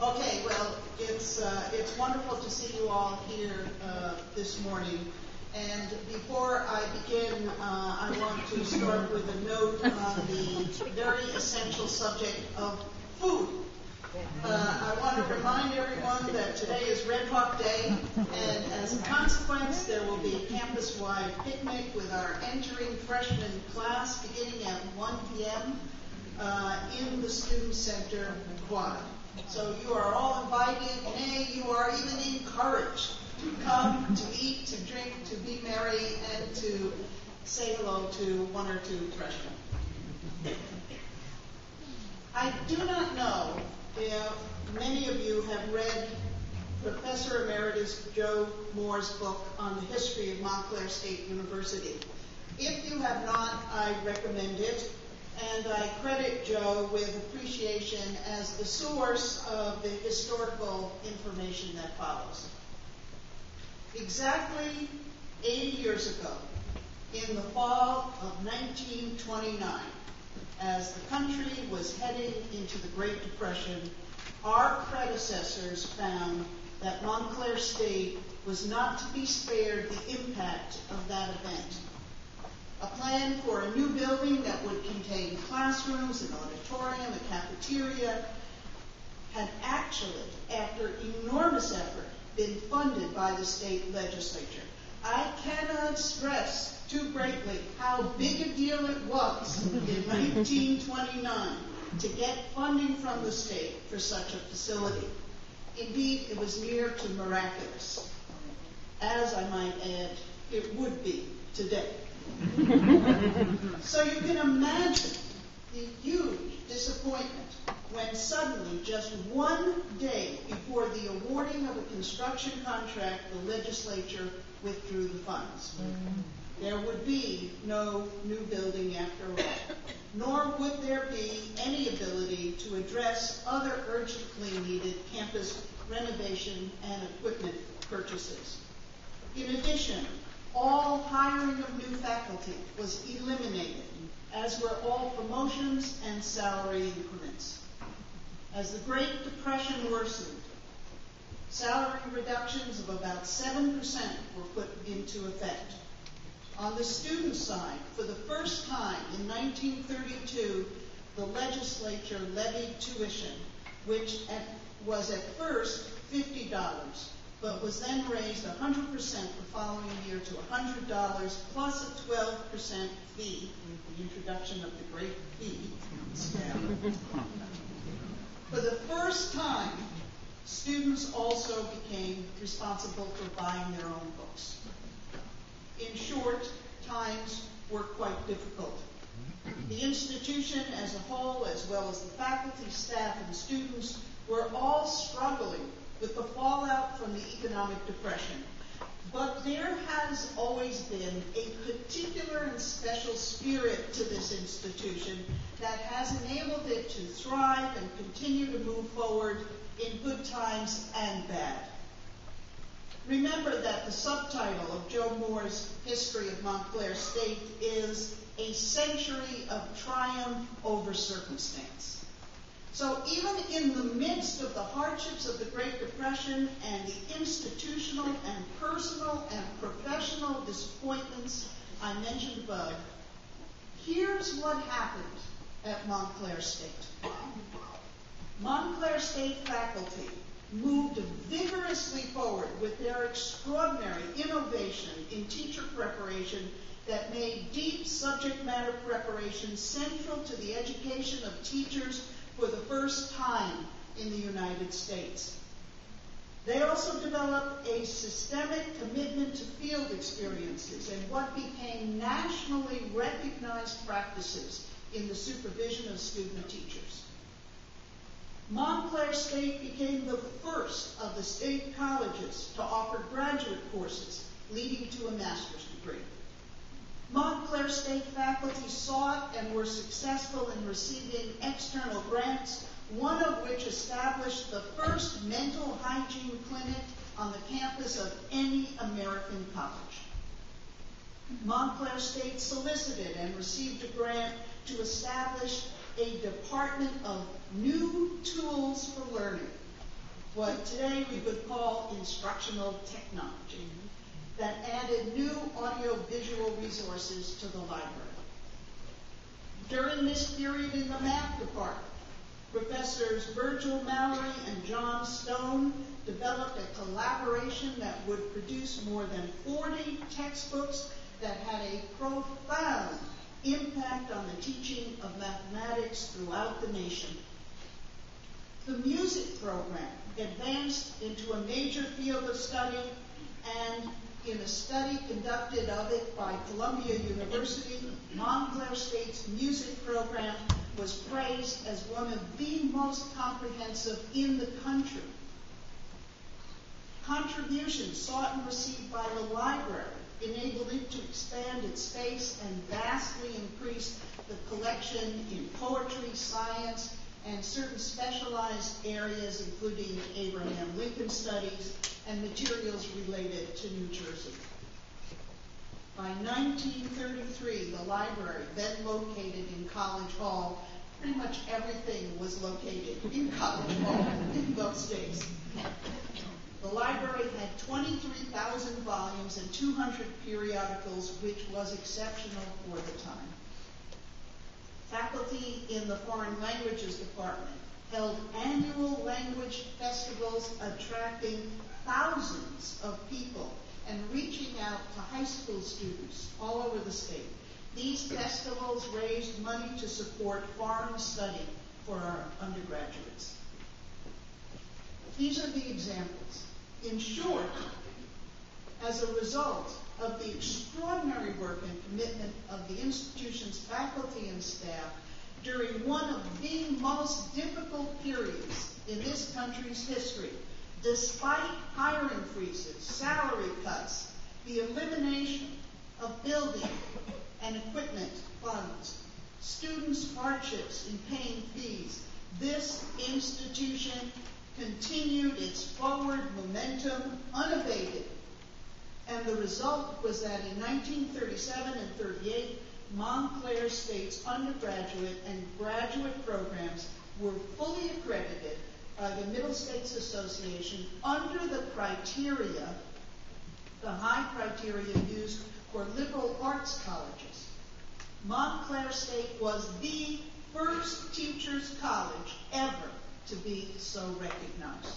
Okay, well, it's wonderful to see you all here this morning. And before I begin, I want to start with a note on the very essential subject of food. I want to remind everyone that today is Red Hawk Day, and as a consequence, there will be a campus-wide picnic with our entering freshman class beginning at 1 p.m. In the Student Center quad. So you are all invited, nay, you are even encouraged to come, to eat, to drink, to be merry, and to say hello to one or two freshmen. I do not know if many of you have read Professor Emeritus Joe Moore's book on the history of Montclair State University. If you have not, I recommend it. And I credit Joe with appreciation as the source of the historical information that follows. Exactly 80 years ago, in the fall of 1929, as the country was heading into the Great Depression, our predecessors found that Montclair State was not to be spared the impact of that event. A plan for a new building that would contain classrooms, an auditorium, a cafeteria, had actually, after enormous effort, been funded by the state legislature. I cannot stress too greatly how big a deal it was in 1929 to get funding from the state for such a facility. Indeed, it was near to miraculous, as I might add, it would be today. So you can imagine the huge disappointment when suddenly, just one day before the awarding of a construction contract, the legislature withdrew the funds. There would be no new building after all, nor would there be any ability to address other urgently needed campus renovation and equipment purchases. In addition, all hiring of new faculty was eliminated, as were all promotions and salary increments. As the Great Depression worsened, salary reductions of about 7% were put into effect. On the student side, for the first time in 1932, the legislature levied tuition, which was at first $50, but was then raised 100% the following year to $100 plus a 12% fee, the introduction of the great fee scam. For the first time, students also became responsible for buying their own books. In short, times were quite difficult. The institution as a whole, as well as the faculty, staff, and students, were all struggling with the fallout from the economic depression. But there has always been a particular and special spirit to this institution that has enabled it to thrive and continue to move forward in good times and bad. Remember that the subtitle of Joe Moore's History of Montclair State is A Century of Triumph Over Circumstance. So even in the midst of the hardships of the Great Depression and the institutional and personal and professional disappointments I mentioned above, here's what happened at Montclair State. Montclair State faculty moved vigorously forward with their extraordinary innovation in teacher preparation that made deep subject matter preparation central to the education of teachers for the first time in the United States. They also developed a systemic commitment to field experiences and what became nationally recognized practices in the supervision of student teachers. Montclair State became the first of the state colleges to offer graduate courses leading to a master's degree. Montclair State faculty sought and were successful in receiving external grants, one of which established the first mental hygiene clinic on the campus of any American college. Montclair State solicited and received a grant to establish a Department of New Tools for Learning, what today we would call instructional technology, that added new audio-visual resources to the library. During this period in the math department, Professors Virgil Mallory and John Stone developed a collaboration that would produce more than 40 textbooks that had a profound impact on the teaching of mathematics throughout the nation. The music program advanced into a major field of study, and in a study conducted of it by Columbia University, Montclair State's music program was praised as one of the most comprehensive in the country. Contributions sought and received by the library enabled it to expand its space and vastly increase the collection in poetry, science, and certain specialized areas, including Abraham Lincoln studies and materials related to New Jersey. By 1933, the library, then located in College Hall, pretty much everything was located in College Hall in those days. The library had 23,000 volumes and 200 periodicals, which was exceptional for the time. Faculty in the Foreign Languages Department held annual language festivals attracting thousands of people and reaching out to high school students all over the state. These festivals raised money to support foreign study for our undergraduates. These are the examples. In short, as a result of the extraordinary work and commitment of the institution's faculty and staff during one of the most difficult periods in this country's history, despite hiring freezes, salary cuts, the elimination of building and equipment funds, students' hardships in paying fees, this institution continued its forward momentum unabated. And the result was that in 1937 and 38, Montclair State's undergraduate and graduate programs were fully accredited by the Middle States Association under the criteria, the high criteria used for liberal arts colleges. Montclair State was the first teachers' college ever to be so recognized.